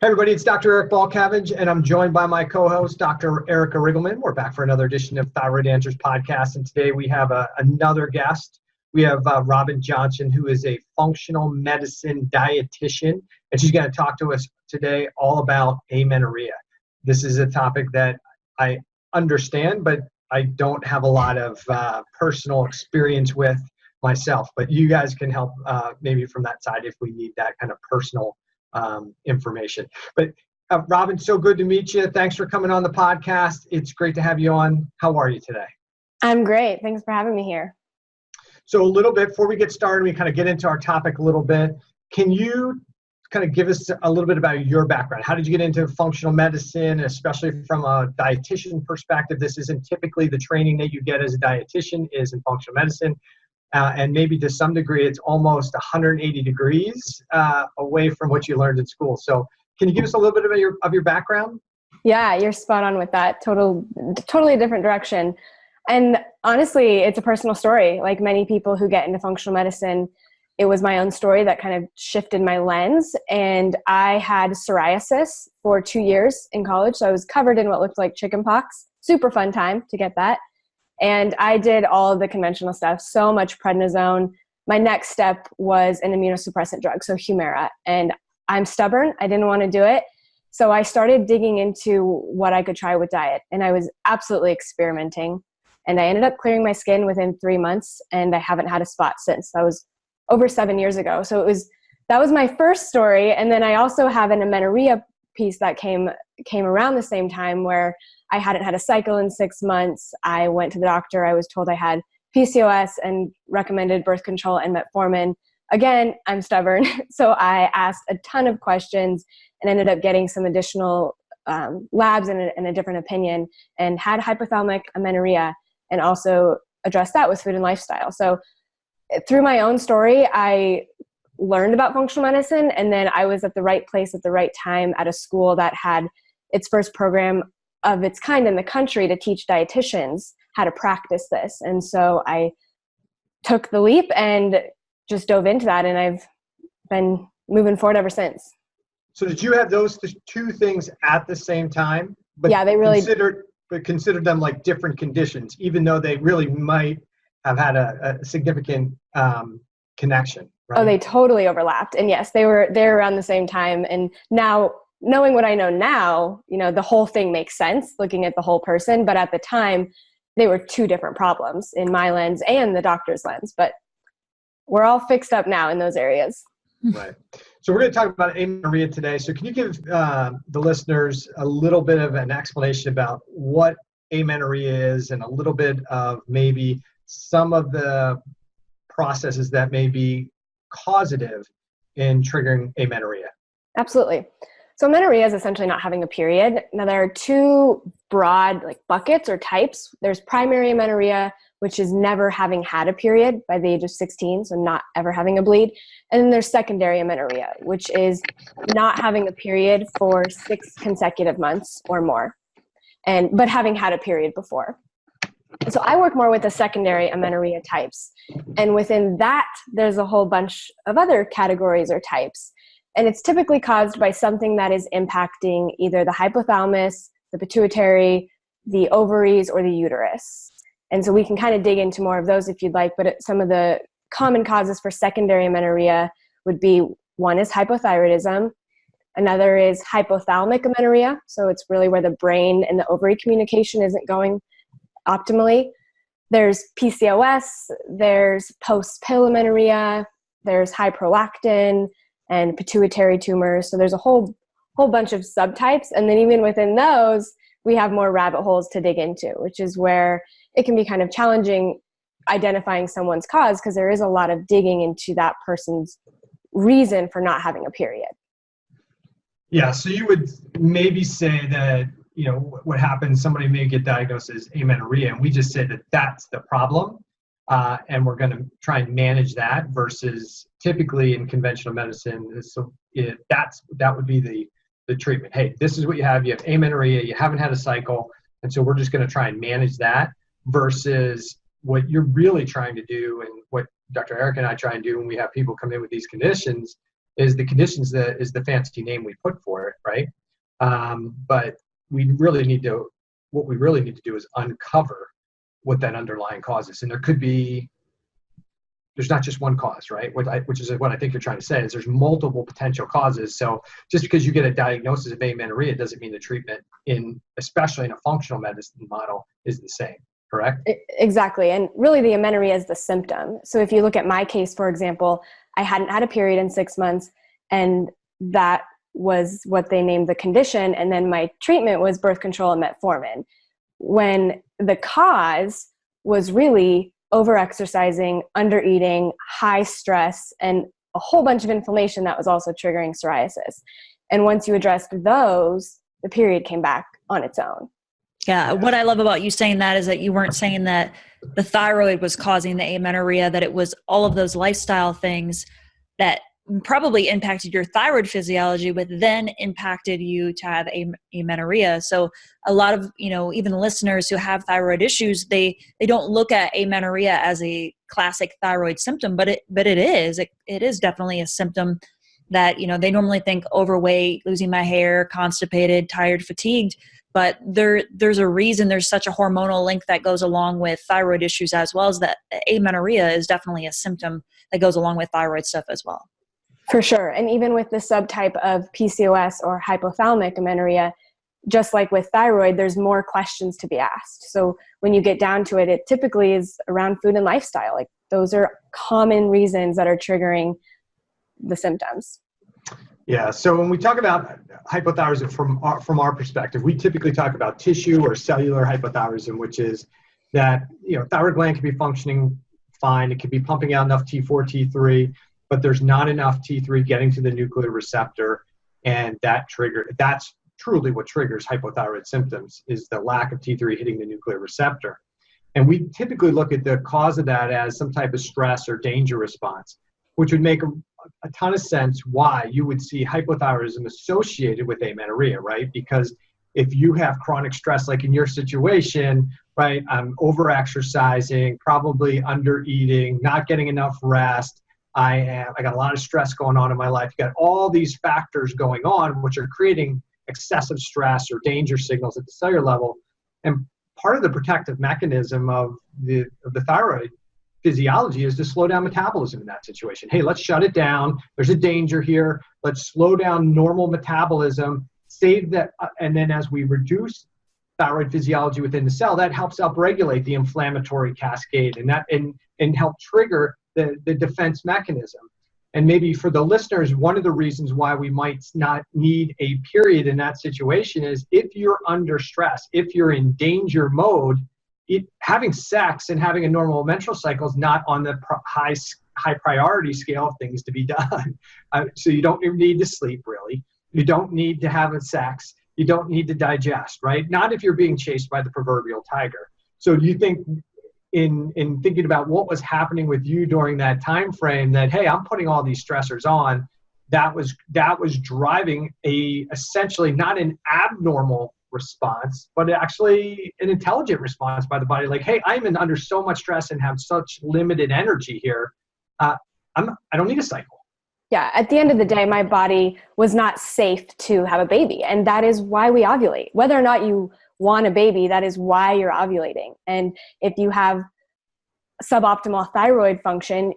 Hey everybody, it's Dr. Eric Balcavage, and I'm joined by my co-host, Dr. Erica Riggleman. We're back for another edition of Thyroid Answers Podcast, and today we have another guest. We have Robyn Johnson, who is a functional medicine dietitian, and she's going to talk to us today all about amenorrhea. This is a topic that I understand, but I don't have a lot of personal experience with myself, but you guys can help maybe from that side if we need that kind of personal information. But Robyn, so good to meet you. Thanks for coming on the podcast. It's great to have you on. How are you today? I'm great. Thanks for having me here. So a little bit before we get started, we kind of get into our topic a little bit. Can you kind of give us a little bit about your background? How did you get into functional medicine, especially from a dietitian perspective? This isn't typically the training that you get as a dietitian is in functional medicine. And maybe to some degree, it's almost 180 degrees away from what you learned in school. So can you give us a little bit of your background? Yeah, you're spot on with that. Totally different direction. And honestly, it's a personal story. Like many people who get into functional medicine, it was my own story that kind of shifted my lens. And I had psoriasis for 2 years in college. So I was covered in what looked like chickenpox. Super fun time to get that. And I did all of the conventional stuff, so much prednisone. My next step was an immunosuppressant drug, so Humira. And I'm stubborn. I didn't want to do it. So I started digging into what I could try with diet. And I was absolutely experimenting. And I ended up clearing my skin within 3 months. And I haven't had a spot since. That was over 7 years ago. So that was my first story. And then I also have an amenorrhea piece that came around the same time where I hadn't had a cycle in 6 months. I went to the doctor. I was told I had PCOS and recommended birth control and metformin. Again, I'm stubborn. So I asked a ton of questions and ended up getting some additional labs and a different opinion and had hypothalamic amenorrhea and also addressed that with food and lifestyle. So through my own story, I learned about functional medicine, and then I was at the right place at the right time at a school that had its first program of its kind in the country to teach dietitians how to practice this. And so I took the leap and just dove into that, and I've been moving forward ever since. So did you have those two things at the same time? But yeah, they really considered them like different conditions, even though they really might have had a significant connection, right? Oh, they totally overlapped. And yes, they were around the same time. And now, knowing what I know now, the whole thing makes sense looking at the whole person. But at the time, they were two different problems in my lens and the doctor's lens. But we're all fixed up now in those areas. Right. So we're going to talk about amenorrhea today. So can you give the listeners a little bit of an explanation about what amenorrhea is and a little bit of maybe some of the processes that may be causative in triggering amenorrhea? Absolutely. So amenorrhea is essentially not having a period. Now there are two broad buckets or types. There's primary amenorrhea, which is never having had a period by the age of 16, so not ever having a bleed. And then there's secondary amenorrhea, which is not having a period for 6 consecutive months or more, but having had a period before. So I work more with the secondary amenorrhea types. And within that, there's a whole bunch of other categories or types. And it's typically caused by something that is impacting either the hypothalamus, the pituitary, the ovaries, or the uterus. And so we can kind of dig into more of those if you'd like, but some of the common causes for secondary amenorrhea would be, one is hypothyroidism, another is hypothalamic amenorrhea, so it's really where the brain and the ovary communication isn't going optimally. There's PCOS, there's post-pill amenorrhea, there's high prolactin, and pituitary tumors. So there's a whole bunch of subtypes. And then even within those, we have more rabbit holes to dig into, which is where it can be kind of challenging identifying someone's cause because there is a lot of digging into that person's reason for not having a period. Yeah, so you would maybe say that, what happens, somebody may get diagnosed as amenorrhea, and we just say that that's the problem. And we're going to try and manage that versus typically in conventional medicine. So that would be the treatment. Hey, this is what you have. You have amenorrhea. You haven't had a cycle. And so we're just going to try and manage that versus what you're really trying to do and what Dr. Eric and I try and do when we have people come in with these conditions is the conditions that is the fancy name we put for it, right? But what we really need to do is uncover what that underlying cause is. And there's not just one cause, right? Which is what I think you're trying to say, is there's multiple potential causes. So just because you get a diagnosis of amenorrhea doesn't mean the treatment, especially in a functional medicine model, is the same, correct? Exactly. And really the amenorrhea is the symptom. So if you look at my case, for example, I hadn't had a period in 6 months, and that was what they named the condition. And then my treatment was birth control and metformin, when the cause was really over-exercising, under-eating, high stress, and a whole bunch of inflammation that was also triggering psoriasis. And once you addressed those, the period came back on its own. Yeah. What I love about you saying that is that you weren't saying that the thyroid was causing the amenorrhea, that it was all of those lifestyle things that probably impacted your thyroid physiology, but then impacted you to have amenorrhea. So a lot of, even listeners who have thyroid issues, they don't look at amenorrhea as a classic thyroid symptom, but it is definitely a symptom that, they normally think overweight, losing my hair, constipated, tired, fatigued, but there's a reason there's such a hormonal link that goes along with thyroid issues, as well as that amenorrhea is definitely a symptom that goes along with thyroid stuff as well. For sure. And even with the subtype of PCOS or hypothalamic amenorrhea, just like with thyroid, there's more questions to be asked. So when you get down to it, it typically is around food and lifestyle. Like those are common reasons that are triggering the symptoms. Yeah. So when we talk about hypothyroidism from our perspective, we typically talk about tissue or cellular hypothyroidism, which is that, thyroid gland can be functioning fine. It can be pumping out enough T4, T3, but there's not enough T3 getting to the nuclear receptor, and that's truly what triggers hypothyroid symptoms, is the lack of T3 hitting the nuclear receptor. And we typically look at the cause of that as some type of stress or danger response, which would make a ton of sense why you would see hypothyroidism associated with amenorrhea, right? Because if you have chronic stress, like in your situation, right, I'm over-exercising, probably under-eating, not getting enough rest, I got a lot of stress going on in my life. You got all these factors going on, which are creating excessive stress or danger signals at the cellular level. And part of the protective mechanism of the thyroid physiology is to slow down metabolism in that situation. Hey, let's shut it down. There's a danger here. Let's slow down normal metabolism, save that. And then as we reduce thyroid physiology within the cell, that helps upregulate the inflammatory cascade and help trigger the defense mechanism. And maybe for the listeners, one of the reasons why we might not need a period in that situation is if you're under stress, if you're in danger mode, having sex and having a normal menstrual cycle is not on the high priority scale of things to be done. So you don't need to sleep, really. You don't need to have sex. You don't need to digest, right? Not if you're being chased by the proverbial tiger. So do you think in thinking about what was happening with you during that time frame, that, hey, I'm putting all these stressors on, that was driving essentially not an abnormal response, but actually an intelligent response by the body? Like, hey, I'm under so much stress and have such limited energy here. I don't need a cycle. Yeah. At the end of the day, my body was not safe to have a baby. And that is why we ovulate. Whether or not you want a baby, that is why you're ovulating. And if you have suboptimal thyroid function,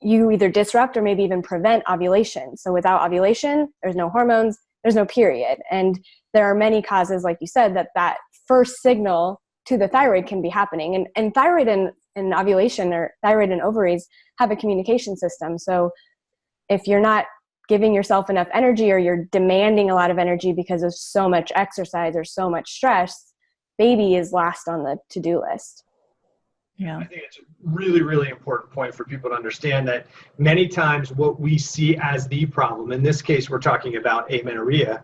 you either disrupt or maybe even prevent ovulation. So without ovulation, there's no hormones, there's no period. And there are many causes, like you said, that first signal to the thyroid can be happening. And thyroid and ovulation, or thyroid and ovaries, have a communication system. So if you're not giving yourself enough energy, or you're demanding a lot of energy because of so much exercise or so much stress, baby is last on the to-do list. Yeah. I think it's a really, really important point for people to understand that many times what we see as the problem, in this case, we're talking about amenorrhea.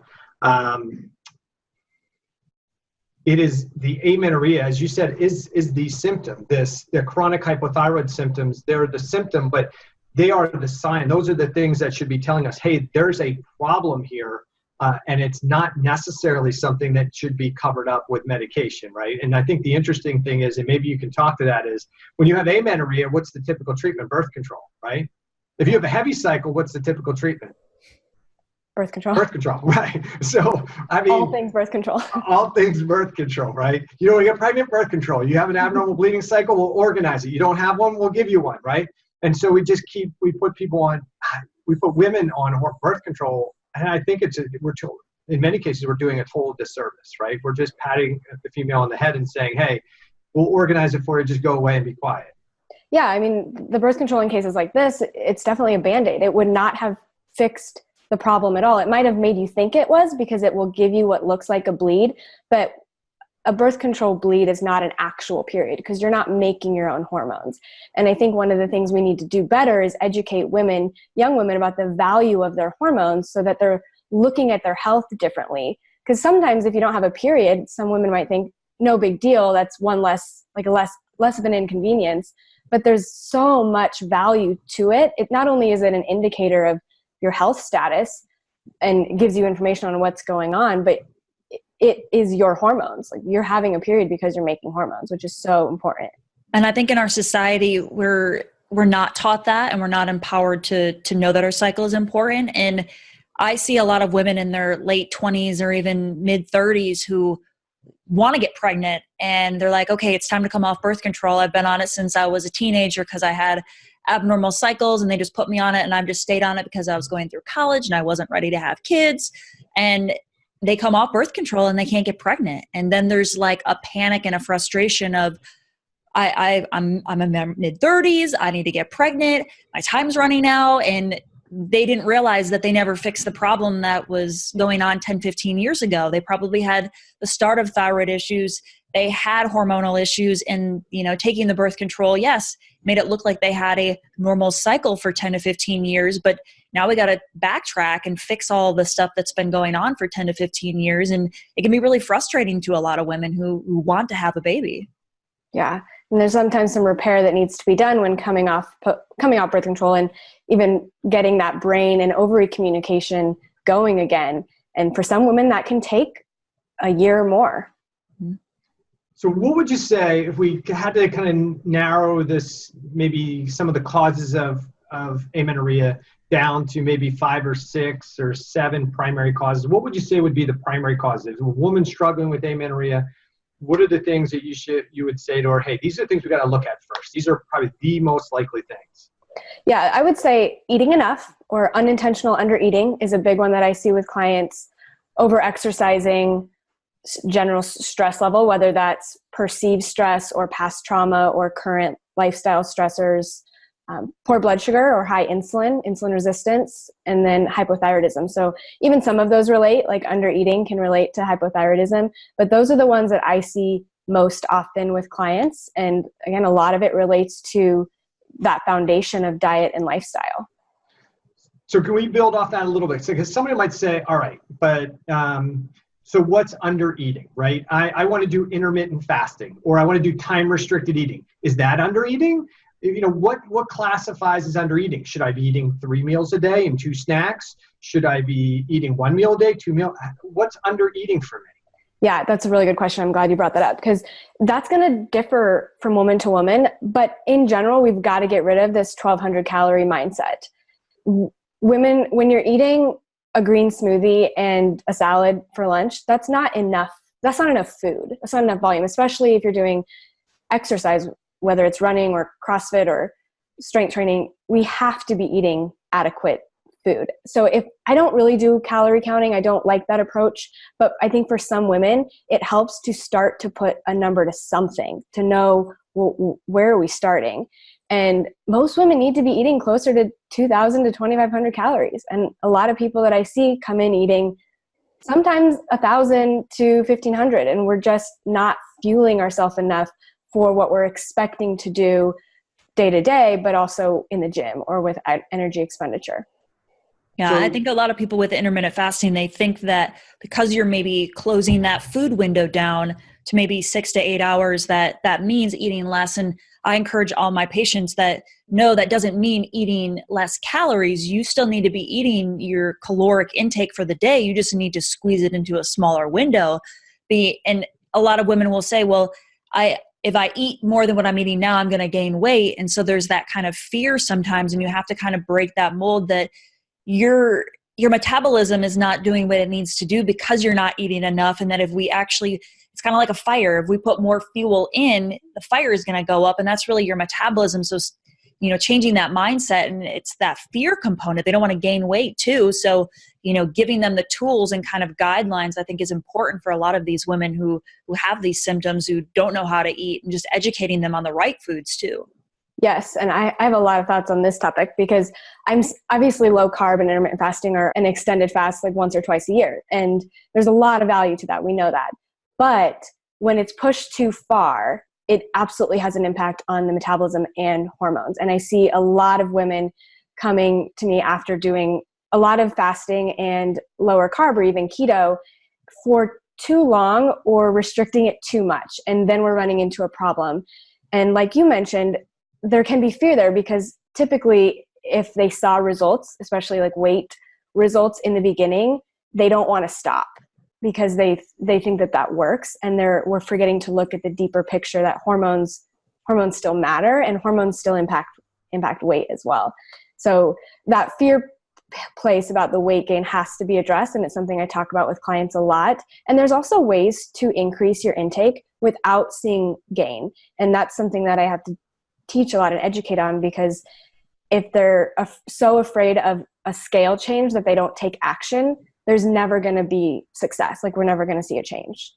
It is the amenorrhea, as you said, is the symptom. The chronic hypothyroid symptoms, they're the symptom, but they are the sign. Those are the things that should be telling us, hey, there's a problem here, and it's not necessarily something that should be covered up with medication, right? And I think the interesting thing is, and maybe you can talk to that, is when you have amenorrhea, what's the typical treatment? Birth control, right? If you have a heavy cycle, what's the typical treatment? Birth control. Birth control, right. So, I mean. All things birth control. All things birth control, right? You don't get pregnant, birth control. You have an abnormal bleeding cycle, we'll organize it. You don't have one, we'll give you one, right? And so we put people on, we put women on birth control. And I think in many cases, we're doing a total disservice, right? We're just patting the female on the head and saying, hey, we'll organize it for you, just go away and be quiet. Yeah, I mean, the birth control in cases like this, it's definitely a Band-Aid. It would not have fixed the problem at all. It might have made you think it was because it will give you what looks like a bleed, but a birth control bleed is not an actual period because you're not making your own hormones. And I think one of the things we need to do better is educate women, young women, about the value of their hormones so that they're looking at their health differently. Because sometimes if you don't have a period, some women might think, no big deal, that's one less of an inconvenience. But there's so much value to it. It not only is it an indicator of your health status and gives you information on what's going on, but it is your hormones. Like, you're having a period because you're making hormones, which is so important. And I think in our society, we're not taught that, and we're not empowered to know that our cycle is important. And I see a lot of women in their late 20s or even mid 30s who want to get pregnant, and they're like, okay, it's time to come off birth control. I've been on it since I was a teenager because I had abnormal cycles, and they just put me on it, and I've just stayed on it because I was going through college and I wasn't ready to have kids. And they come off birth control and they can't get pregnant. And then there's like a panic and a frustration of, I'm in my mid 30s. I need to get pregnant. My time's running out. And they didn't realize that they never fixed the problem that was going on 10, 15 years ago. They probably had the start of thyroid issues. They had hormonal issues, and, taking the birth control, yes, made it look like they had a normal cycle for 10 to 15 years. But now we got to backtrack and fix all the stuff that's been going on for 10 to 15 years. And it can be really frustrating to a lot of women who want to have a baby. Yeah. And there's sometimes some repair that needs to be done when coming off birth control, and even getting that brain and ovary communication going again. And for some women, that can take a year or more. So what would you say if we had to kind of narrow this, maybe some of the causes of amenorrhea down to maybe 5 or 6 or 7 primary causes? What would you say would be the primary causes? A woman struggling with amenorrhea, what are the things that you would say to her, hey, these are the things we got to look at first. These are probably the most likely things. Yeah, I would say eating enough or unintentional undereating is a big one that I see with clients. Over-exercising, general stress level, whether that's perceived stress or past trauma or current lifestyle stressors, poor blood sugar or high insulin resistance, and then hypothyroidism. So even some of those relate, like undereating can relate to hypothyroidism, but those are the ones that I see most often with clients. And again, a lot of it relates to that foundation of diet and lifestyle. So can we build off that a little bit? So, because somebody might say, all right, but so what's under eating, right? I want to do intermittent fasting, or I want to do time restricted eating. Is that under eating? What classifies as under eating? Should I be eating 3 meals a day and 2 snacks? Should I be eating 1 meal a day, 2 meals? What's under eating for me? Yeah, that's a really good question. I'm glad you brought that up, because that's going to differ from woman to woman. But in general, we've got to get rid of this 1,200 calorie mindset. Women, when you're eating a green smoothie and a salad for lunch, that's not enough. That's not enough food. That's not enough volume, especially if you're doing exercise, whether it's running or CrossFit or strength training. We have to be eating adequate food. So if I don't really do calorie counting, I don't like that approach, but I think for some women, it helps to start to put a number to something, to know, well, where are we starting? And most women need to be eating closer to 2,000 to 2,500 calories. And a lot of people that I see come in eating sometimes 1,000 to 1,500, and we're just not fueling ourselves enough for what we're expecting to do day to day, but also in the gym or with energy expenditure. Yeah, I think a lot of people with intermittent fasting, they think that because you're maybe closing that food window down to maybe 6 to 8 hours, that means eating less. And I encourage all my patients that no, that doesn't mean eating less calories. You still need to be eating your caloric intake for the day. You just need to squeeze it into a smaller window. And a lot of women will say, well, if I eat more than what I'm eating now, I'm going to gain weight. And so there's that kind of fear sometimes, and you have to kind of break that mold that you're your metabolism is not doing what it needs to do because you're not eating enough. And that if we actually, it's kind of like a fire. If we put more fuel in, the fire is going to go up, and that's really your metabolism. So, changing that mindset, and it's that fear component. They don't want to gain weight too. So, giving them the tools and kind of guidelines, I think, is important for a lot of these women who have these symptoms, who don't know how to eat, and just educating them on the right foods too. Yes. And I have a lot of thoughts on this topic, because I'm obviously low carb and intermittent fasting or an extended fast like once or twice a year. And there's a lot of value to that. We know that. But when it's pushed too far, it absolutely has an impact on the metabolism and hormones. And I see a lot of women coming to me after doing a lot of fasting and lower carb or even keto for too long, or restricting it too much. And then we're running into a problem. And like you mentioned, there can be fear there, because typically if they saw results, especially like weight results in the beginning, they don't want to stop, because they think that works. And we're forgetting to look at the deeper picture that hormones still matter, and hormones still impact weight as well. So that fear place about the weight gain has to be addressed. And it's something I talk about with clients a lot. And there's also ways to increase your intake without seeing gain. And that's something that I have to teach a lot and educate on, because if they're so afraid of a scale change that they don't take action, there's never going to be success. Like, we're never going to see a change.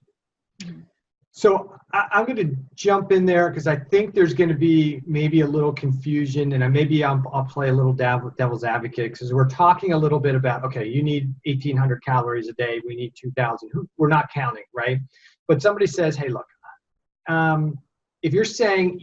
So I'm going to jump in there, because I think there's going to be maybe a little confusion, and maybe I'll play a little devil's advocate, because we're talking a little bit about, okay, you need 1,800 calories a day. We need 2,000. We're not counting, right? But somebody says, hey, look, if you're saying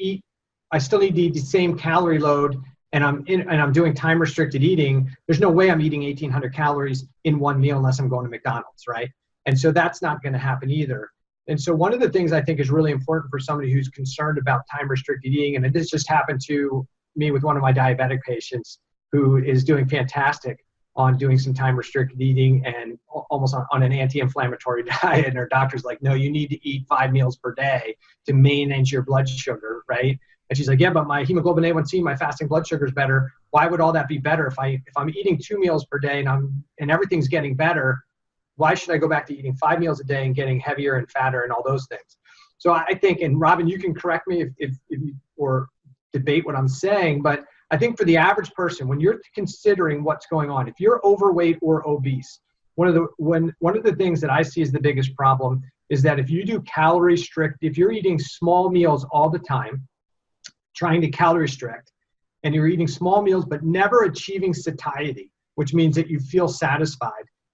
I still need to eat the same calorie load, and I'm doing time restricted eating, there's no way I'm eating 1,800 calories in one meal unless I'm going to McDonald's, right? And so that's not going to happen either. And so one of the things I think is really important for somebody who's concerned about time restricted eating, and this just happened to me with one of my diabetic patients who is doing fantastic on doing some time restricted eating and almost on an anti-inflammatory diet. And her doctor's like, no, you need to eat 5 meals per day to manage your blood sugar, right? And she's like, yeah, but my hemoglobin A1C, my fasting blood sugar is better. Why would all that be better? If I'm eating 2 meals per day and everything's getting better, why should I go back to eating 5 meals a day and getting heavier and fatter and all those things? So I think, and Robyn, you can correct me if you, or debate what I'm saying, but I think for the average person, when you're considering what's going on, if you're overweight or obese, one of the things that I see as the biggest problem is that if you do calorie restrict, if you're eating small meals all the time, trying to calorie restrict, and you're eating small meals but never achieving satiety, which means that you feel satisfied,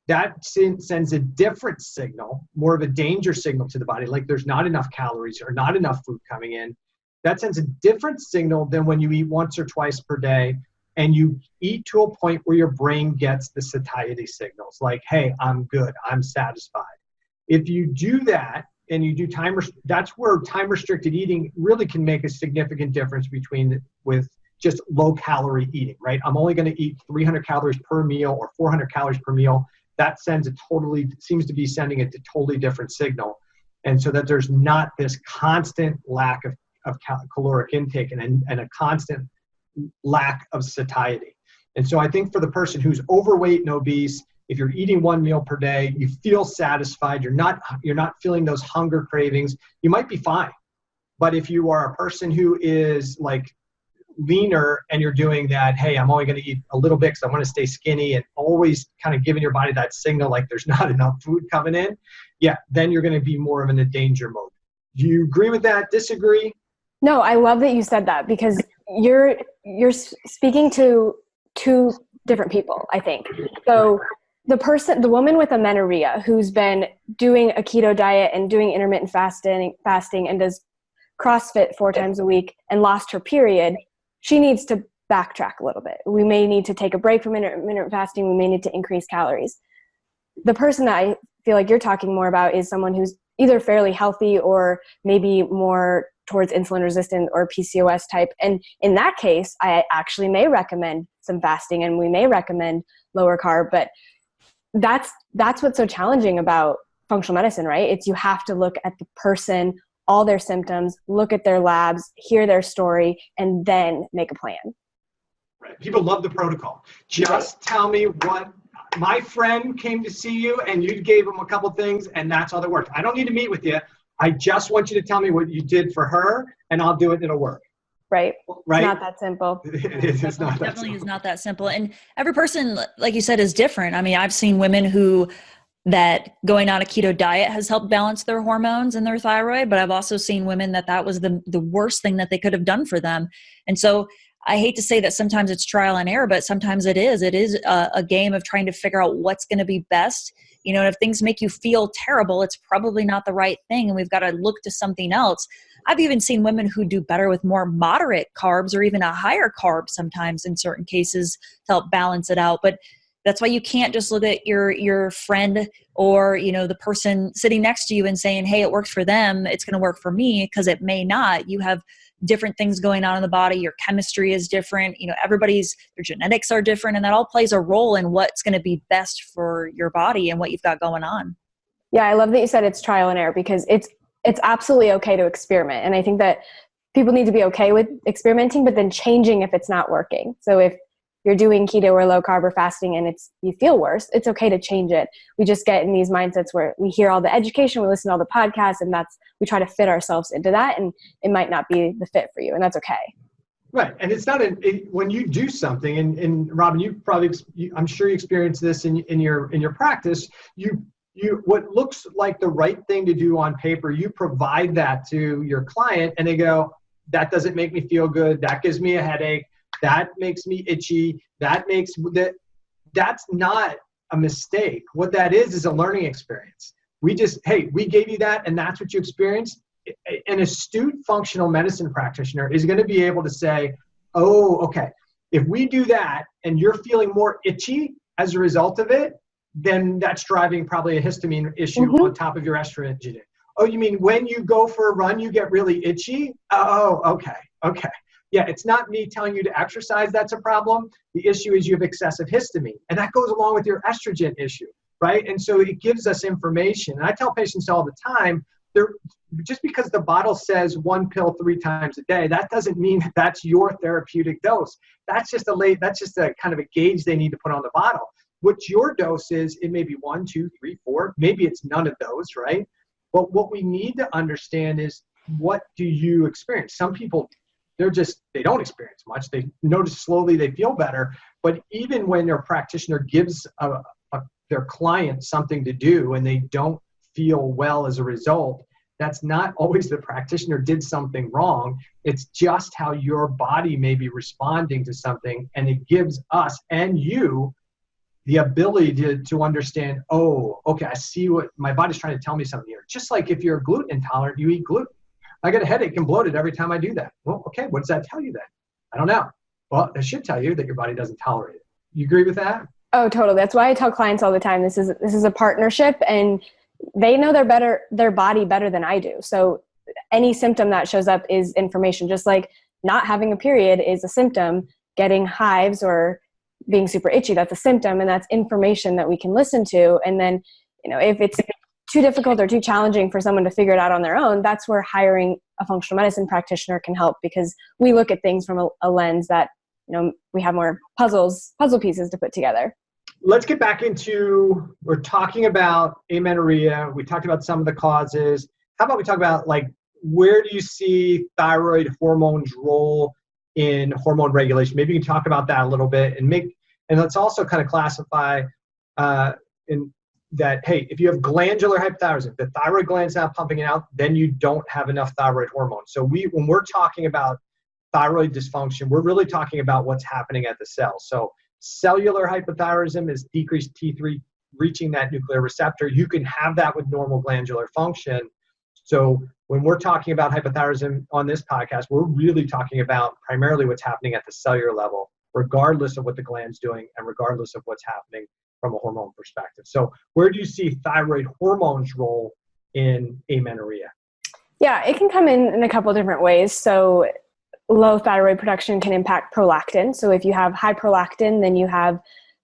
that sends a different signal, more of a danger signal to the body, like there's not enough calories or not enough food coming in. That sends a different signal than when you eat once or twice per day and you eat to a point where your brain gets the satiety signals, like, hey, I'm good, I'm satisfied. If you do that, and you do that's where time restricted eating really can make a significant difference with just low calorie eating, right? I'm only going to eat 300 calories per meal or 400 calories per meal. That seems to be sending a totally different signal. And so that there's not this constant lack of caloric intake and a constant lack of satiety. And so I think for the person who's overweight and obese, if you're eating 1 meal per day, you feel satisfied, you're not feeling those hunger cravings, you might be fine. But if you are a person who is like leaner and you're doing that, hey, I'm only going to eat a little bit because I want to stay skinny, and always kind of giving your body that signal like there's not enough food coming in, yeah, then you're going to be more of in a danger mode. Do you agree with that? Disagree? No, I love that you said that, because you're speaking to two different people, I think. So the woman with amenorrhea who's been doing a keto diet and doing intermittent fasting and does CrossFit 4 times a week and lost her period, she needs to backtrack a little bit. We may need to take a break from intermittent fasting. We may need to increase calories. The person that I feel like you're talking more about is someone who's either fairly healthy or maybe more towards insulin resistant or PCOS type. And in that case, I actually may recommend some fasting and we may recommend lower carb, but that's what's so challenging about functional medicine, right? It's you have to look at the person, all their symptoms, look at their labs, hear their story, and then make a plan. Right. People love the protocol. Just tell me what my friend came to see you and you gave him a couple things and that's all that worked. I don't need to meet with you. I just want you to tell me what you did for her and I'll do it and it'll work. Right. Right. Not that simple. It is not that Definitely simple. is not that simple. And every person, like you said, is different. I mean, I've seen women that going on a keto diet has helped balance their hormones and their thyroid, but I've also seen women that was the worst thing that they could have done for them. And so I hate to say that sometimes it's trial and error, but sometimes it is a game of trying to figure out what's going to be best. You know, if things make you feel terrible, it's probably not the right thing. And we've got to look to something else. I've even seen women who do better with more moderate carbs or even a higher carb sometimes in certain cases to help balance it out. But that's why you can't just look at your friend or, you know, the person sitting next to you and saying, hey, it worked for them, it's going to work for me, because it may not. You have different things going on in the body. Your chemistry is different. You know, their genetics are different, and that all plays a role in what's going to be best for your body and what you've got going on. Yeah, I love that you said it's trial and error, because it's absolutely okay to experiment. And I think that people need to be okay with experimenting, but then changing if it's not working. So if you're doing keto or low carb or fasting and you feel worse, it's okay to change it. We just get in these mindsets where we hear all the education, we listen to all the podcasts, and we try to fit ourselves into that, and it might not be the fit for you, and that's okay. Right. And it's not when you do something, and Robyn, I'm sure you experience this in your practice, you what looks like the right thing to do on paper, you provide that to your client and they go, that doesn't make me feel good. That gives me a headache. That makes me itchy. That's not a mistake. What that is a learning experience. We gave you that and that's what you experienced. An astute functional medicine practitioner is going to be able to say, oh, okay, if we do that and you're feeling more itchy as a result of it, then that's driving probably a histamine issue on top of your estrogen. Oh, you mean when you go for a run, you get really itchy? Oh, okay. Yeah, it's not me telling you to exercise that's a problem. The issue is you have excessive histamine. And that goes along with your estrogen issue, right? And so it gives us information. And I tell patients all the time, just because the bottle says 1 pill 3 times a day, that doesn't mean that that's your therapeutic dose. That's just a kind of a gauge they need to put on the bottle. What your dose is, it may be 1, 2, 3, 4. Maybe it's none of those, right? But what we need to understand is, what do you experience? Some people, they don't experience much. They notice slowly they feel better. But even when their practitioner gives their client something to do and they don't feel well as a result, that's not always the practitioner did something wrong. It's just how your body may be responding to something, and it gives us and you the ability to understand, oh, okay, I see what my body's trying to tell me something here. Just like if you're gluten intolerant, you eat gluten. I get a headache and bloated every time I do that. Well, okay, what does that tell you then? I don't know. Well, that should tell you that your body doesn't tolerate it. You agree with that? Oh, totally. That's why I tell clients all the time, this is a partnership, and they know their body better than I do. So any symptom that shows up is information. Just like not having a period is a symptom, getting hives or being super itchy, that's a symptom, and that's information that we can listen to. And then, if it's too difficult or too challenging for someone to figure it out on their own, that's where hiring a functional medicine practitioner can help, because we look at things from a lens that, we have more puzzle pieces to put together. Let's get back into, we're talking about amenorrhea. We talked about some of the causes. How about we talk about, where do you see thyroid hormones role in hormone regulation? Maybe you can talk about that a little bit, and let's also kind of classify in that, hey, if you have glandular hypothyroidism, the thyroid gland's not pumping it out, then you don't have enough thyroid hormone. So when we're talking about thyroid dysfunction, we're really talking about what's happening at the cell. So cellular hypothyroidism is decreased T3 reaching that nuclear receptor. You can have that with normal glandular function. So when we're talking about hypothyroidism on this podcast, we're really talking about primarily what's happening at the cellular level, regardless of what the gland's doing and regardless of what's happening from a hormone perspective. So where do you see thyroid hormones role in amenorrhea? Yeah, it can come in a couple of different ways. So low thyroid production can impact prolactin. So if you have high prolactin, then you have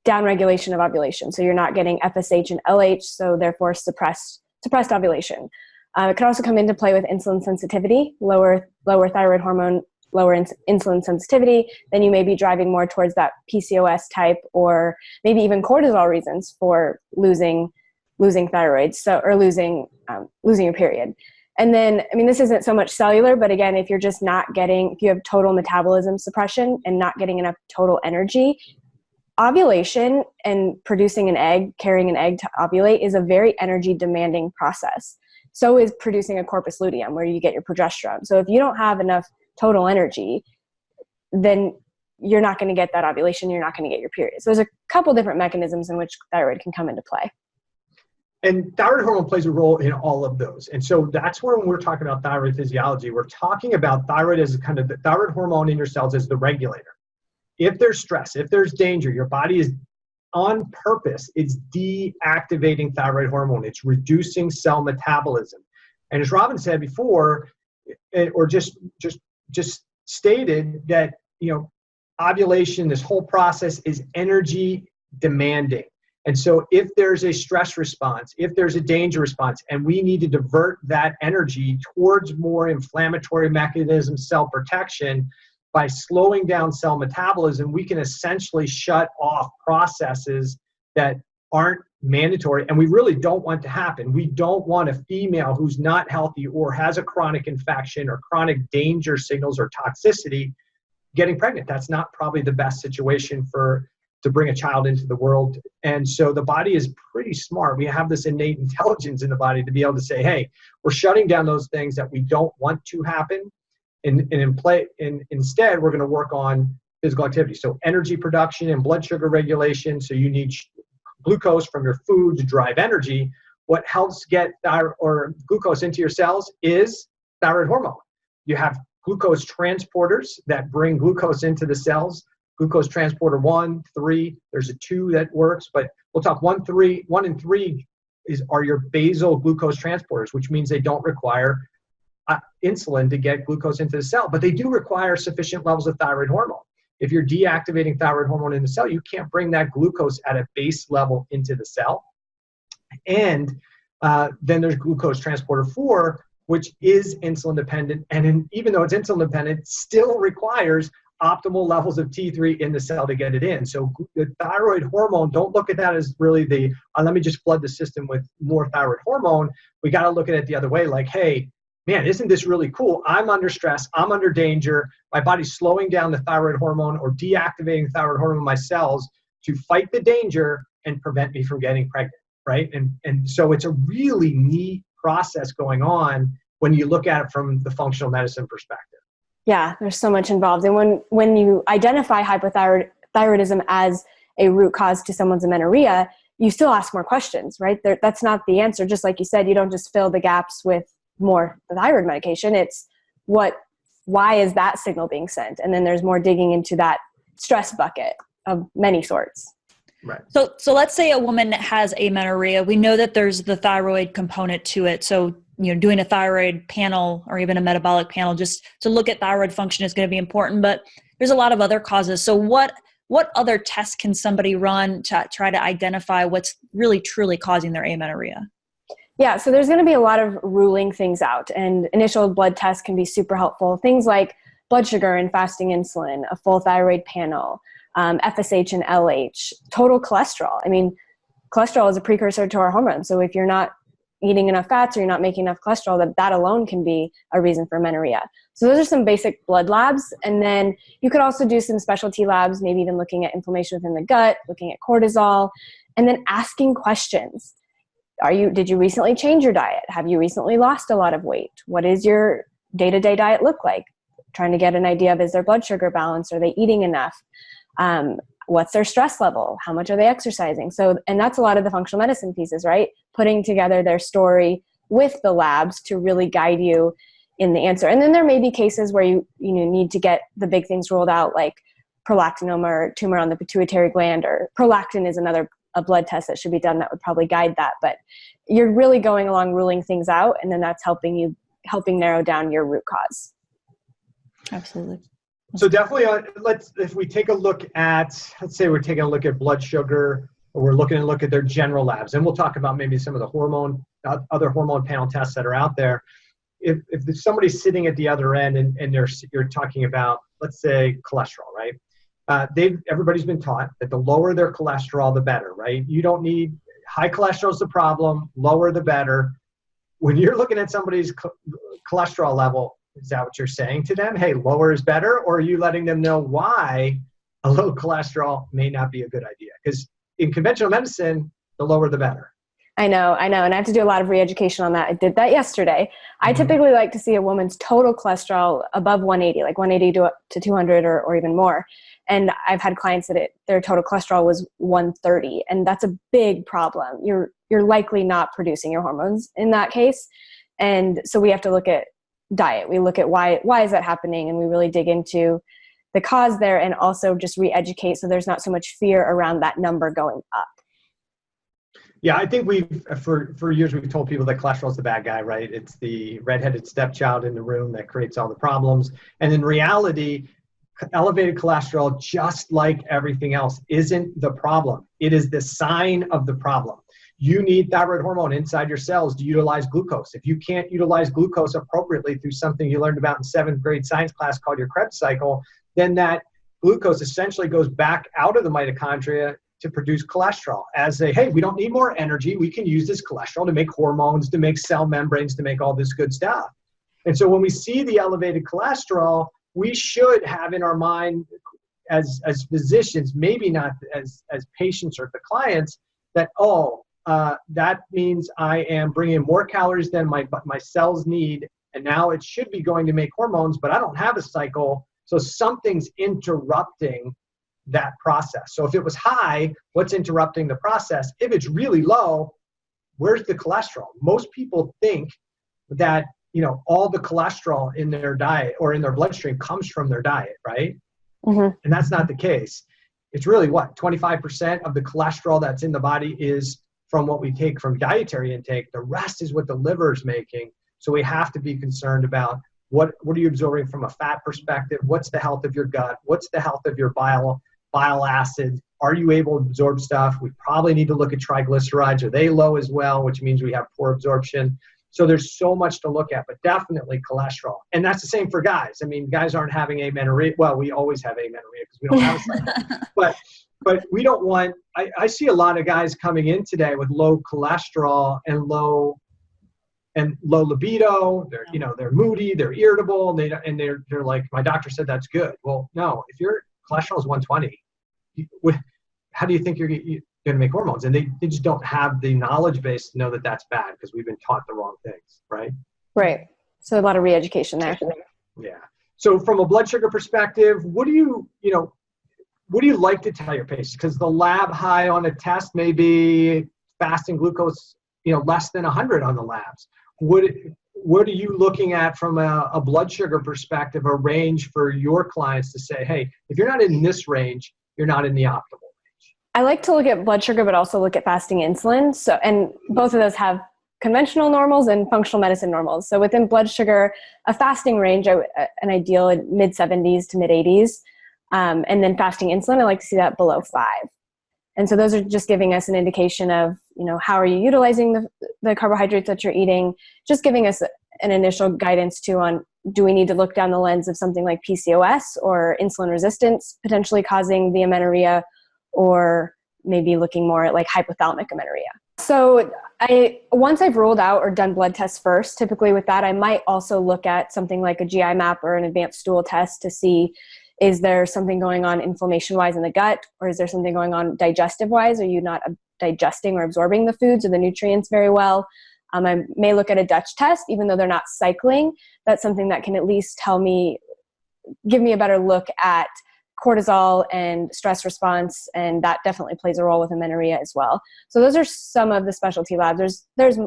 downregulation of ovulation. So you're not getting FSH and LH, so therefore suppressed ovulation. It can also come into play with insulin sensitivity. Lower thyroid hormone lower insulin sensitivity, then you may be driving more towards that PCOS type, or maybe even cortisol reasons for losing thyroid, or losing your period. And then, I mean, this isn't so much cellular, but again, if you're just if you have total metabolism suppression and not getting enough total energy, ovulation and producing an egg, carrying an egg to ovulate, is a very energy demanding process. So is producing a corpus luteum, where you get your progesterone. So if you don't have enough total energy, then you're not going to get that ovulation. You're not going to get your period. So there's a couple different mechanisms in which thyroid can come into play. And thyroid hormone plays a role in all of those. And so that's where, when we're talking about thyroid physiology, we're talking about thyroid as kind of the thyroid hormone in your cells as the regulator. If there's stress, if there's danger, your body is on purpose, it's deactivating thyroid hormone. It's reducing cell metabolism. And as Robyn said before, or just stated, that, ovulation, this whole process is energy demanding. And so if there's a stress response, if there's a danger response, and we need to divert that energy towards more inflammatory mechanisms, cell protection, by slowing down cell metabolism, we can essentially shut off processes that aren't mandatory and we really don't want to happen. We don't want a female who's not healthy or has a chronic infection or chronic danger signals or toxicity getting pregnant. That's not probably the best situation to bring a child into the world. And so the body is pretty smart. We have this innate intelligence in the body to be able to say, hey, we're shutting down those things that we don't want to happen. And instead, we're going to work on physical activity. So energy production and blood sugar regulation. So you need glucose from your food to drive energy. What helps get glucose into your cells is thyroid hormone. You have glucose transporters that bring glucose into the cells. Glucose transporter 1, 3, there's a 2 that works, but we'll talk 1 and 3 are your basal glucose transporters, which means they don't require insulin to get glucose into the cell, but they do require sufficient levels of thyroid hormone. If you're deactivating thyroid hormone in the cell, you can't bring that glucose at a base level into the cell. And then there's glucose transporter 4, which is insulin dependent. And even though it's insulin dependent, still requires optimal levels of T3 in the cell to get it in. So the thyroid hormone, don't look at that as really let me just flood the system with more thyroid hormone. We got to look at it the other way, like, hey, man, isn't this really cool? I'm under stress. I'm under danger. My body's slowing down the thyroid hormone or deactivating thyroid hormone in my cells to fight the danger and prevent me from getting pregnant, right? And so it's a really neat process going on when you look at it from the functional medicine perspective. Yeah, there's so much involved. And when you identify hypothyroidism as a root cause to someone's amenorrhea, you still ask more questions, right? That's not the answer. Just like you said, you don't just fill the gaps with more thyroid medication. It's why is that signal being sent? And then there's more digging into that stress bucket of many sorts. Right. So let's say a woman has amenorrhea. We know that there's the thyroid component to it. So, doing a thyroid panel or even a metabolic panel just to look at thyroid function is going to be important, but there's a lot of other causes. So what other tests can somebody run to try to identify what's really truly causing their amenorrhea? Yeah, so there's going to be a lot of ruling things out, and initial blood tests can be super helpful. Things like blood sugar and fasting insulin, a full thyroid panel, FSH and LH, total cholesterol. I mean, cholesterol is a precursor to our hormones. So if you're not eating enough fats or you're not making enough cholesterol, that alone can be a reason for amenorrhea. So those are some basic blood labs. And then you could also do some specialty labs, maybe even looking at inflammation within the gut, looking at cortisol, and then asking questions. Did you recently change your diet? Have you recently lost a lot of weight? What is your day-to-day diet look like? Trying to get an idea of, is their blood sugar balanced? Are they eating enough? What's their stress level? How much are they exercising? And that's a lot of the functional medicine pieces, right? Putting together their story with the labs to really guide you in the answer. And then there may be cases where you need to get the big things ruled out, like prolactinoma or tumor on the pituitary gland, or prolactin is a blood test that should be done that would probably guide that. But you're really going along ruling things out, and then that's helping narrow down your root cause. Absolutely. So definitely, if we take a look at, let's say we're taking a look at blood sugar, or we're looking to look at their general labs, and we'll talk about maybe some of the other hormone panel tests that are out there. if somebody's sitting at the other end and you're talking about, let's say, cholesterol, right? Everybody's been taught that the lower their cholesterol, the better, right? You don't need high cholesterol is the problem, lower the better. When you're looking at somebody's cholesterol level, is that what you're saying to them? Hey, lower is better? Or are you letting them know why a low cholesterol may not be a good idea? Because in conventional medicine, the lower the better. I know. And I have to do a lot of re-education on that. I did that yesterday. I typically like to see a woman's total cholesterol above 180, like 180 to 200 or even more. And I've had clients that their total cholesterol was 130, and that's a big problem. You're likely not producing your hormones in that case. And so we have to look at diet. We look at why is that happening, and we really dig into the cause there, and also just re-educate so there's not so much fear around that number going up. Yeah, I think for years we've told people that cholesterol is the bad guy, right? It's the redheaded stepchild in the room that creates all the problems. And in reality, elevated cholesterol, just like everything else, isn't the problem. It is the sign of the problem. You need thyroid hormone inside your cells to utilize glucose. If you can't utilize glucose appropriately through something you learned about in 7th grade science class called your Krebs cycle, then that glucose essentially goes back out of the mitochondria to produce cholesterol as hey, we don't need more energy. We can use this cholesterol to make hormones, to make cell membranes, to make all this good stuff. And so when we see the elevated cholesterol, we should have in our mind as physicians, maybe not as patients or the clients, that, that means I am bringing more calories than my cells need, and now it should be going to make hormones, but I don't have a cycle, so something's interrupting that process. So if it was high, what's interrupting the process? If it's really low, where's the cholesterol? Most people think that, all the cholesterol in their diet or in their bloodstream comes from their diet, right? Mm-hmm. And that's not the case. It's really 25% of the cholesterol that's in the body is from what we take from dietary intake. The rest is what the liver is making. So we have to be concerned about what are you absorbing from a fat perspective? What's the health of your gut? What's the health of your bile acids? Are you able to absorb stuff? We probably need to look at triglycerides. Are they low as well? Which means we have poor absorption. So there's so much to look at, but definitely cholesterol. And that's the same for guys. I mean, guys aren't having amenorrhea. Well, we always have amenorrhea because we don't have a cycle. But we don't want, I see a lot of guys coming in today with low cholesterol and low libido. They're moody, they're irritable, and they're like, my doctor said that's good. Well, no, if your cholesterol is 120, how do you think you're going to make hormones? And they just don't have the knowledge base to know that that's bad because we've been taught the wrong things, right? Right. So a lot of re-education there. Yeah. So from a blood sugar perspective, what do you like to tell your patients? Because the lab high on a test may be fasting glucose, less than 100 on the labs. What are you looking at from a blood sugar perspective, a range for your clients to say, hey, if you're not in this range, you're not in the optimal range? I like to look at blood sugar, but also look at fasting insulin. And both of those have conventional normals and functional medicine normals. So within blood sugar, a fasting range, an ideal mid 70s to mid 80s. And then fasting insulin, I like to see that below 5. And so those are just giving us an indication of, how are you utilizing the carbohydrates that you're eating, just giving us an initial guidance too on, do we need to look down the lens of something like PCOS or insulin resistance potentially causing the amenorrhea, or maybe looking more at like hypothalamic amenorrhea. So once I've ruled out or done blood tests first, typically with that, I might also look at something like a GI map or an advanced stool test to see, is there something going on inflammation-wise in the gut, or is there something going on digestive-wise? Are you not digesting or absorbing the foods or the nutrients very well? I may look at a Dutch test, even though they're not cycling. That's something that can at least give me a better look at cortisol and stress response, and that definitely plays a role with amenorrhea as well. So those are some of the specialty labs. There's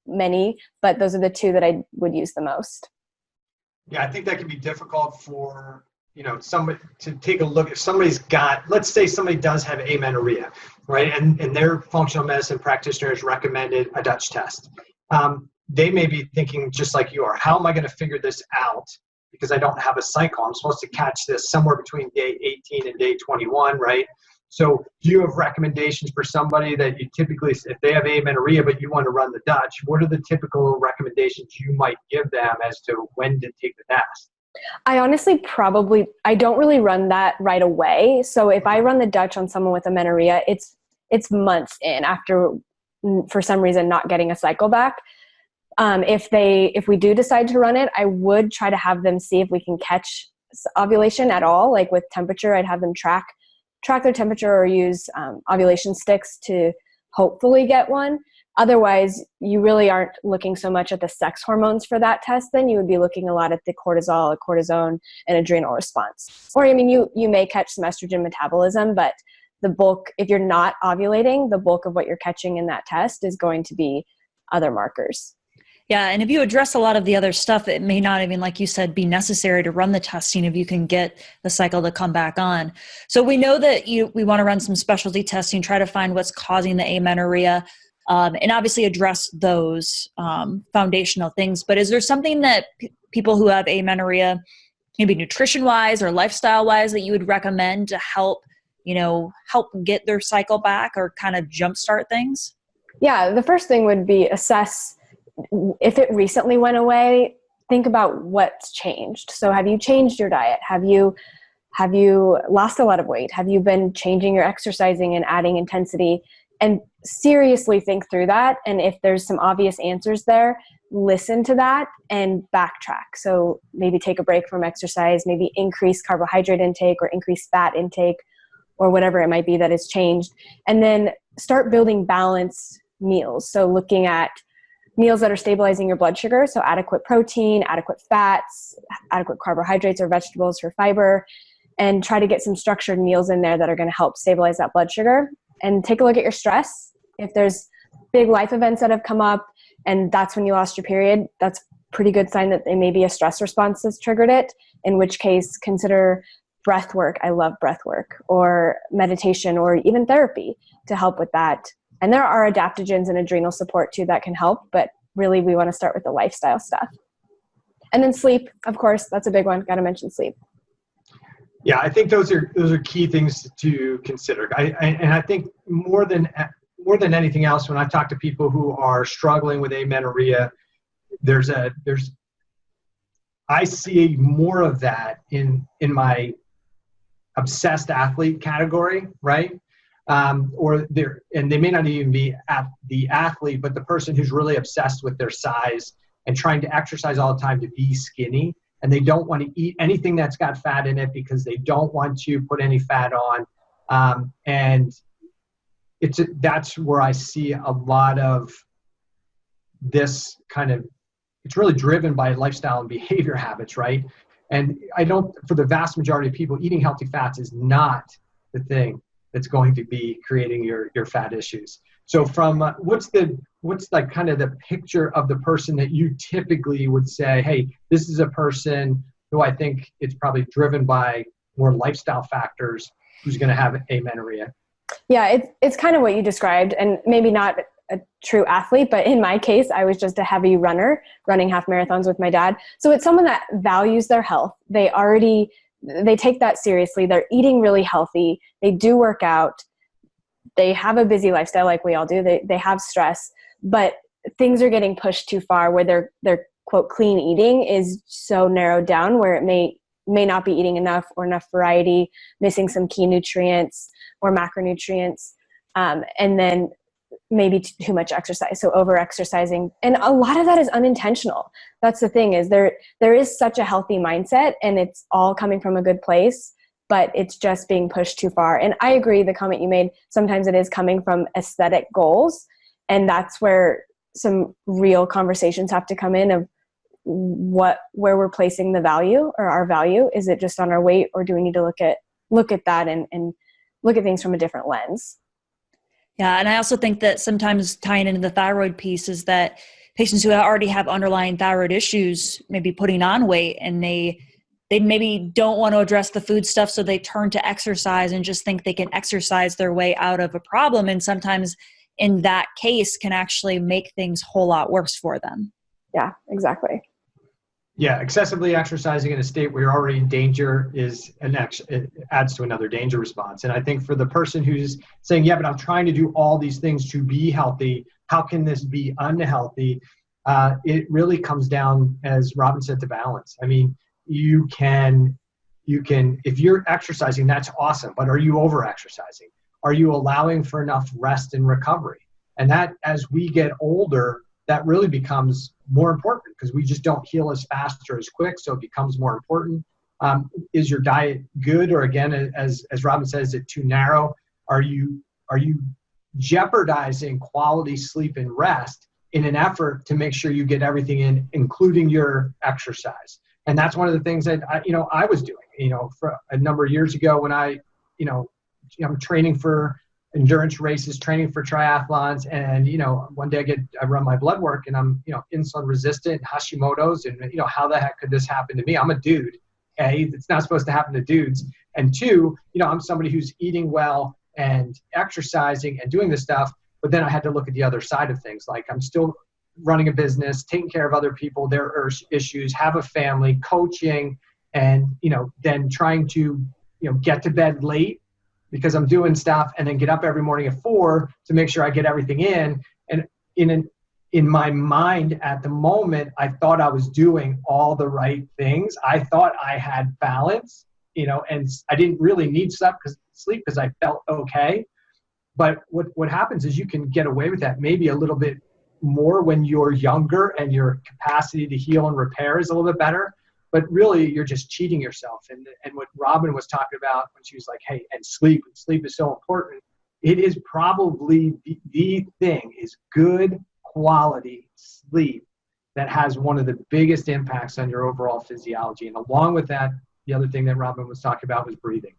many, but those are the two that I would use the most. Yeah, I think that can be difficult for somebody to take a look. If somebody's got, let's say somebody does have amenorrhea, right? And their functional medicine practitioners recommended a Dutch test. They may be thinking just like you are, how am I going to figure this out? Because I don't have a cycle. I'm supposed to catch this somewhere between day 18 and day 21, right? So do you have recommendations for somebody that you typically, if they have amenorrhea, but you want to run the Dutch, what are the typical recommendations you might give them as to when to take the test? I honestly I don't really run that right away. So if I run the Dutch on someone with amenorrhea, it's months in after, for some reason, not getting a cycle back. If we do decide to run it, I would try to have them see if we can catch ovulation at all. Like with temperature, I'd have them track their temperature or use ovulation sticks to hopefully get one. Otherwise, you really aren't looking so much at the sex hormones for that test. Then you would be looking a lot at the cortisol, cortisone, and adrenal response. Or, I mean, you may catch some estrogen metabolism, but the bulk, if you're not ovulating, the bulk of what you're catching in that test is going to be other markers. Yeah, and if you address a lot of the other stuff, it may not even, like you said, be necessary to run the testing if you can get the cycle to come back on. So we know that we want to run some specialty testing, try to find what's causing the amenorrhea, and obviously address those foundational things. But is there something that people who have amenorrhea, maybe nutrition-wise or lifestyle-wise, that you would recommend to help get their cycle back or kind of jumpstart things? Yeah, the first thing would be assess if it recently went away. Think about what's changed. So have you changed your diet? Have you lost a lot of weight? Have you been changing your exercising and adding intensity? And seriously think through that. And if there's some obvious answers there, listen to that and backtrack. So maybe take a break from exercise, maybe increase carbohydrate intake or increase fat intake or whatever it might be that has changed. And then start building balanced meals. So looking at meals that are stabilizing your blood sugar, so adequate protein, adequate fats, adequate carbohydrates or vegetables for fiber, and try to get some structured meals in there that are going to help stabilize that blood sugar. And take a look at your stress. If there's big life events that have come up and that's when you lost your period, that's a pretty good sign that it may be a stress response that's triggered it, in which case consider breath work. I love breath work, or meditation, or even therapy to help with that. And there are adaptogens and adrenal support too that can help, but really we want to start with the lifestyle stuff. And then sleep, of course, that's a big one. Got to mention sleep. Yeah, I think those are key things to consider. I think more than anything else, when I talk to people who are struggling with amenorrhea, I see more of that in my obsessed athlete category, right? And they may not even be the athlete, but the person who's really obsessed with their size and trying to exercise all the time to be skinny. And they don't want to eat anything that's got fat in it because they don't want to put any fat on. And that's where I see a lot of this kind of, it's really driven by lifestyle and behavior habits, right? And for the vast majority of people, eating healthy fats is not the thing that's going to be creating your fat issues. So from what's like kind of the picture of the person that you typically would say, hey, this is a person who I think it's probably driven by more lifestyle factors who's going to have amenorrhea? Yeah, it's kind of what you described, and maybe not a true athlete, but in my case, I was just a heavy runner, running half marathons with my dad. So it's someone that values their health. They take that seriously. They're eating really healthy. They do work out. They have a busy lifestyle like we all do. They have stress, but things are getting pushed too far where their quote clean eating is so narrowed down where it may not be eating enough or enough variety, missing some key nutrients or macronutrients, and then maybe too much exercise. So over exercising. And a lot of that is unintentional. That's the thing, is there is such a healthy mindset and it's all coming from a good place, but it's just being pushed too far. And I agree, the comment you made, sometimes it is coming from aesthetic goals. And that's where some real conversations have to come in of where we're placing the value or our value. Is it just on our weight, or do we need to look at that and look at things from a different lens? Yeah. And I also think that sometimes tying into the thyroid piece is that patients who already have underlying thyroid issues may be putting on weight, and they maybe don't want to address the food stuff. So they turn to exercise and just think they can exercise their way out of a problem. And sometimes in that case can actually make things a whole lot worse for them. Yeah, exactly. Yeah, excessively exercising in a state where you're already in danger it adds to another danger response. And I think for the person who's saying, yeah, but I'm trying to do all these things to be healthy, how can this be unhealthy? It really comes down, as Robyn said, to balance. I mean, you can, if you're exercising, that's awesome, but are you over exercising? Are you allowing for enough rest and recovery? And that, as we get older, that really becomes more important because we just don't heal as fast or as quick. So it becomes more important. Is your diet good? Or again, as Robyn says, is it too narrow? Are you jeopardizing quality sleep and rest in an effort to make sure you get everything in, including your exercise? And that's one of the things that I was doing, for a number of years ago when I'm training for endurance races, training for triathlons. And, one day I run my blood work and I'm, insulin resistant, Hashimoto's, and, how the heck could this happen to me? I'm a dude. A, it's not supposed to happen to dudes. And two, I'm somebody who's eating well and exercising and doing this stuff. But then I had to look at the other side of things. Like I'm still running a business, taking care of other people, their issues, have a family, coaching, and, then trying to, get to bed late because I'm doing stuff, and then get up every morning at 4 to make sure I get everything in. And in my mind at the moment, I thought I was doing all the right things. I thought I had balance, and I didn't really need sleep because I felt okay. But what happens is you can get away with that maybe a little bit more when you're younger and your capacity to heal and repair is a little bit better. But really, you're just cheating yourself. And what Robyn was talking about when she was like, hey, and sleep is so important. It is probably the thing is good quality sleep that has one of the biggest impacts on your overall physiology. And along with that, the other thing that Robyn was talking about was breathing.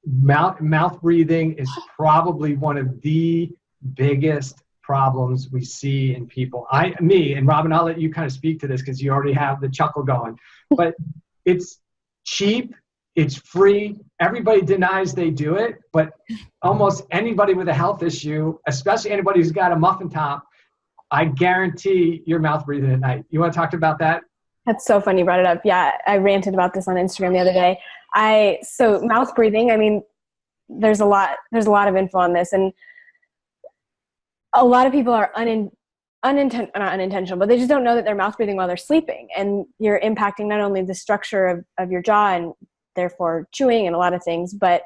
Mouth breathing is probably one of the biggest problems we see in people. And Robyn, I'll let you kind of speak to this because you already have the chuckle going, but it's cheap, it's free. Everybody denies they do it, but almost anybody with a health issue, especially anybody who's got a muffin top, I guarantee you're mouth breathing at night. You want to talk about that? That's so funny you brought it up. Yeah, I ranted about this on Instagram the other day. So mouth breathing, I mean, there's a lot of info on this, and a lot of people are not unintentional, but they just don't know that they're mouth breathing while they're sleeping. And you're impacting not only the structure of your jaw and therefore chewing and a lot of things, but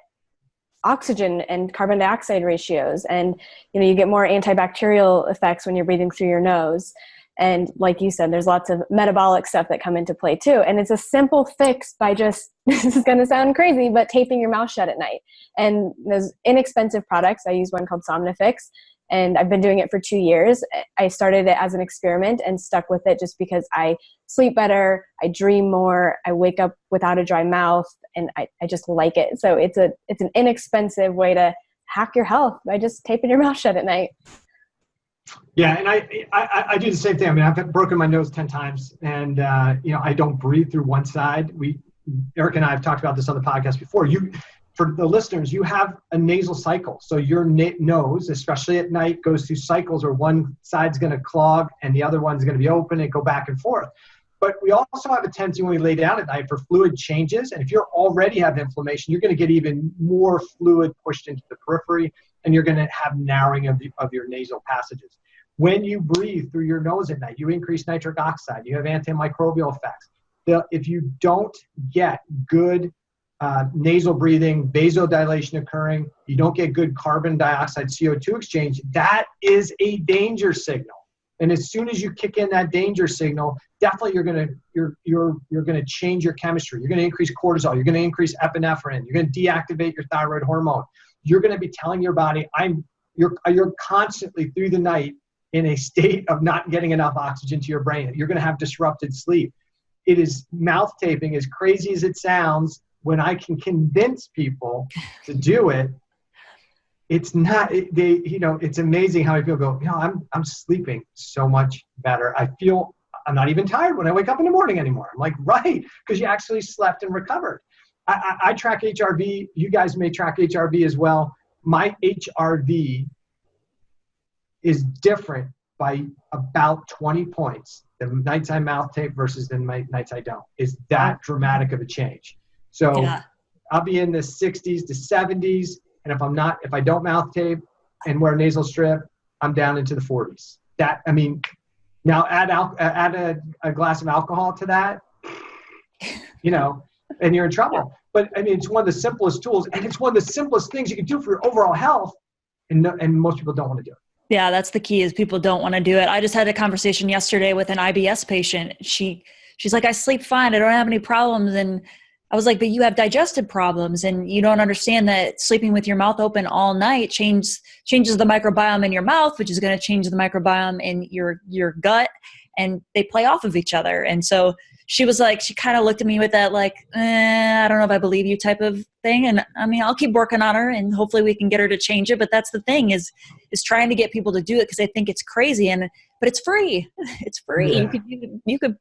oxygen and carbon dioxide ratios. And, you get more antibacterial effects when you're breathing through your nose. And like you said, there's lots of metabolic stuff that come into play too. And it's a simple fix by just, this is going to sound crazy, but taping your mouth shut at night. And those inexpensive products, I use one called Somnifix, and I've been doing it for 2 years. I started it as an experiment and stuck with it just because I sleep better, I dream more, I wake up without a dry mouth, and I just like it. So it's an inexpensive way to hack your health by just taping your mouth shut at night. Yeah, and I do the same thing. I mean, I've broken my nose 10 times, and I don't breathe through one side. Eric and I have talked about this on the podcast before. For the listeners, you have a nasal cycle. So your nose, especially at night, goes through cycles where one side's going to clog and the other one's going to be open and go back and forth. But we also have a tendency when we lay down at night for fluid changes. And if you already have inflammation, you're going to get even more fluid pushed into the periphery, and you're going to have narrowing of your nasal passages. When you breathe through your nose at night, you increase nitric oxide. You have antimicrobial effects. If you don't get good nasal breathing, vasodilation occurring, you don't get good carbon dioxide CO2 exchange, that is a danger signal. And as soon as you kick in that danger signal, definitely you're gonna change your chemistry. You're gonna increase cortisol. You're gonna increase epinephrine. You're gonna deactivate your thyroid hormone. You're gonna be telling your body, you're constantly through the night in a state of not getting enough oxygen to your brain. You're gonna have disrupted sleep. It is mouth taping, as crazy as it sounds. When I can convince people to do it, it's not, it's amazing how people go, I'm sleeping so much better. I'm not even tired when I wake up in the morning anymore. I'm like, right, because you actually slept and recovered. I track HRV. You guys may track HRV as well. My HRV is different by about 20 points the nights I mouth tape versus the nights I don't. Is that dramatic of a change? So I'll be in the 60s to 70s. And if I don't mouth tape and wear a nasal strip, I'm down into the 40s. Now add a glass of alcohol to that, and you're in trouble. But it's one of the simplest tools, and it's one of the simplest things you can do for your overall health. And most people don't want to do it. Yeah, that's the key, is people don't want to do it. I just had a conversation yesterday with an IBS patient. She's like, I sleep fine. I don't have any problems. And I was like, but you have digestive problems, and you don't understand that sleeping with your mouth open all night changes the microbiome in your mouth, which is going to change the microbiome in your gut, and they play off of each other. And so she was like, she kind of looked at me with that like, I don't know if I believe you type of thing. And I'll keep working on her, and hopefully we can get her to change it. But that's the thing is trying to get people to do it, because they think it's crazy, but it's free. It's free. Yeah.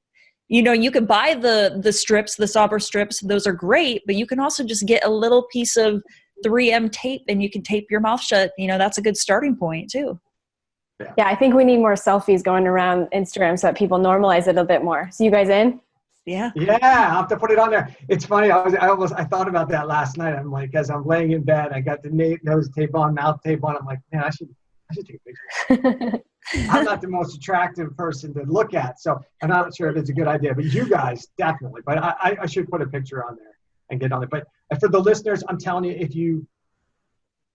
You could buy the strips, the Sauber strips. Those are great, but you can also just get a little piece of 3M tape, and you can tape your mouth shut. That's a good starting point too. Yeah, I think we need more selfies going around Instagram so that people normalize it a bit more. So you guys in? Yeah. Yeah, I'll have to put it on there. It's funny. I thought about that last night. I'm like, as I'm laying in bed, I got the nose tape on, mouth tape on. I'm like, man, I should take a picture. I'm not the most attractive person to look at, so I'm not sure if it's a good idea, but you guys definitely. But I should put a picture on there and get on it. But for the listeners, I'm telling you,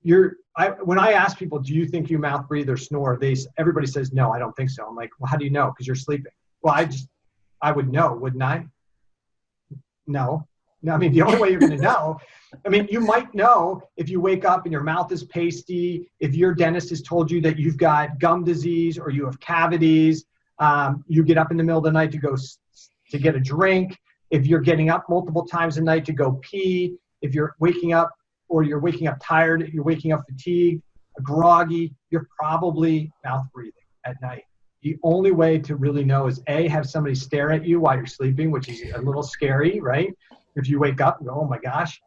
when I ask people, do you think you mouth breathe or snore? Everybody says, no, I don't think so. I'm like, well, how do you know? Because you're sleeping. Well, I would know, wouldn't I? No. The only way you're going to know, you might know if you wake up and your mouth is pasty, if your dentist has told you that you've got gum disease or you have cavities, you get up in the middle of the night to get a drink, if you're getting up multiple times a night to go pee, if you're waking up tired, you're waking up fatigued, groggy, you're probably mouth breathing at night. The only way to really know is have somebody stare at you while you're sleeping, which is a little scary, right? If you wake up and go, oh my gosh,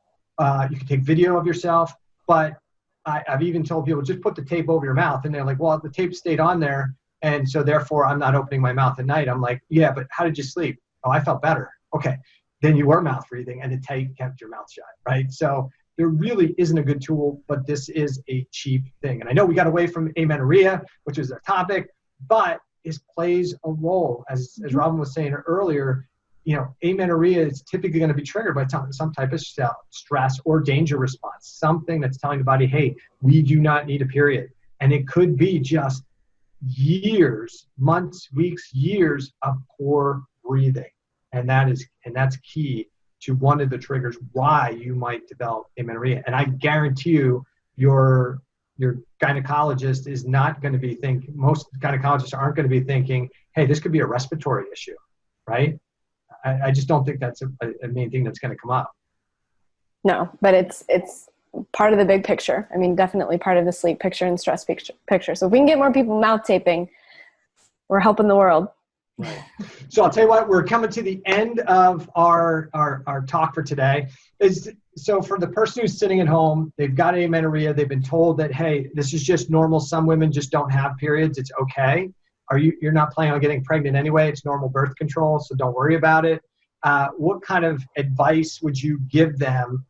you can take video of yourself. But I've even told people, just put the tape over your mouth. And they're like, well, the tape stayed on there, and so therefore I'm not opening my mouth at night. I'm like, yeah, but how did you sleep? Oh, I felt better. Okay, then you were mouth breathing, and the tape kept your mouth shut, right? So there really isn't a good tool, but this is a cheap thing. And I know we got away from amenorrhea, which is our topic, but it plays a role. As Robyn was saying earlier, amenorrhea is typically going to be triggered by some type of stress or danger response, something that's telling the body, hey, we do not need a period. And it could be just years, months, weeks, years of poor breathing. And that's key to one of the triggers why you might develop amenorrhea. And I guarantee you, your gynecologist is not going to be thinking, most gynecologists aren't going to be thinking, hey, this could be a respiratory issue, right? I just don't think that's a main thing that's going to come up. No, but it's part of the big picture. Definitely part of the sleep picture and stress picture. So if we can get more people mouth taping, we're helping the world. Right. So I'll tell you what, we're coming to the end of our talk for today. So for the person who's sitting at home, they've got amenorrhea, they've been told that, hey, this is just normal. Some women just don't have periods. It's okay. You're not planning on getting pregnant anyway. It's normal birth control, so don't worry about it. What kind of advice would you give them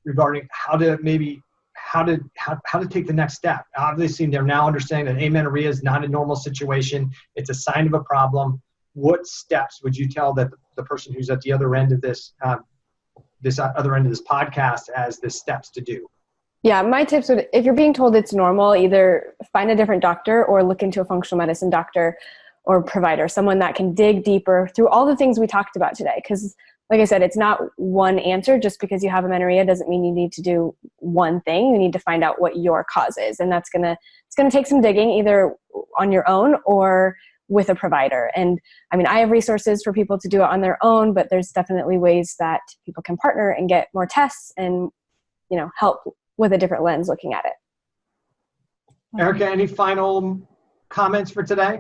regarding how to take the next step? Obviously, they're now understanding that amenorrhea is not a normal situation. It's a sign of a problem. What steps would you tell that the person who's at the other end of this other end of this podcast as the steps to do? Yeah, my tips would, if you're being told it's normal, either find a different doctor or look into a functional medicine doctor or provider, someone that can dig deeper through all the things we talked about today. Because like I said, it's not one answer. Just because you have amenorrhea doesn't mean you need to do one thing. You need to find out what your cause is. And it's gonna take some digging, either on your own or with a provider. And I have resources for people to do it on their own, but there's definitely ways that people can partner and get more tests and, help with a different lens looking at it. Erica, any final comments for today?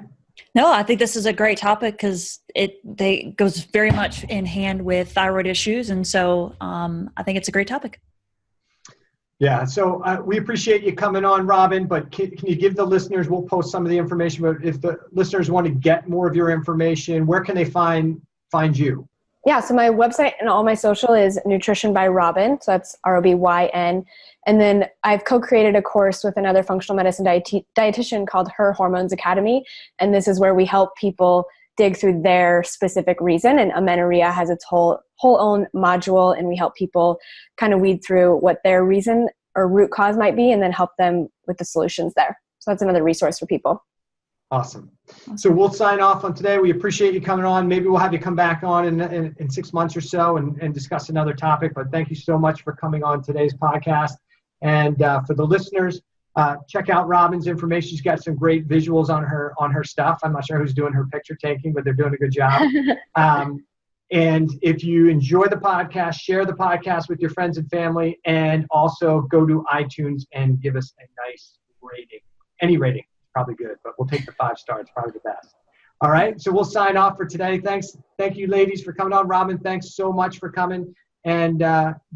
No, I think this is a great topic because it goes very much in hand with thyroid issues. And so I think it's a great topic. Yeah, so we appreciate you coming on, Robyn, but can you give the listeners, we'll post some of the information, but if the listeners want to get more of your information, where can they find you? Yeah, so my website and all my social is Nutrition by Robyn, so that's ROBYN. And then I've co-created a course with another functional medicine dietitian called Her Hormones Academy, and this is where we help people dig through their specific reason, and amenorrhea has its whole own module, and we help people kind of weed through what their reason or root cause might be and then help them with the solutions there. So that's another resource for people. Awesome. So we'll sign off on today. We appreciate you coming on. Maybe we'll have you come back on in 6 months or so and discuss another topic, but thank you so much for coming on today's podcast. And for the listeners, check out Robyn's information. She's got some great visuals on her stuff. I'm not sure who's doing her picture taking, but they're doing a good job. And if you enjoy the podcast, share the podcast with your friends and family, and also go to iTunes and give us a nice rating. Any rating is probably good, but we'll take the 5 stars, probably the best. All right, so we'll sign off for today. Thank you, ladies, for coming on. Robyn, thanks so much for coming, and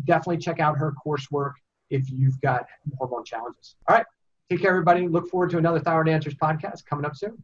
definitely check out her coursework if you've got hormone challenges. All right, take care, everybody. Look forward to another Thyroid Answers podcast coming up soon.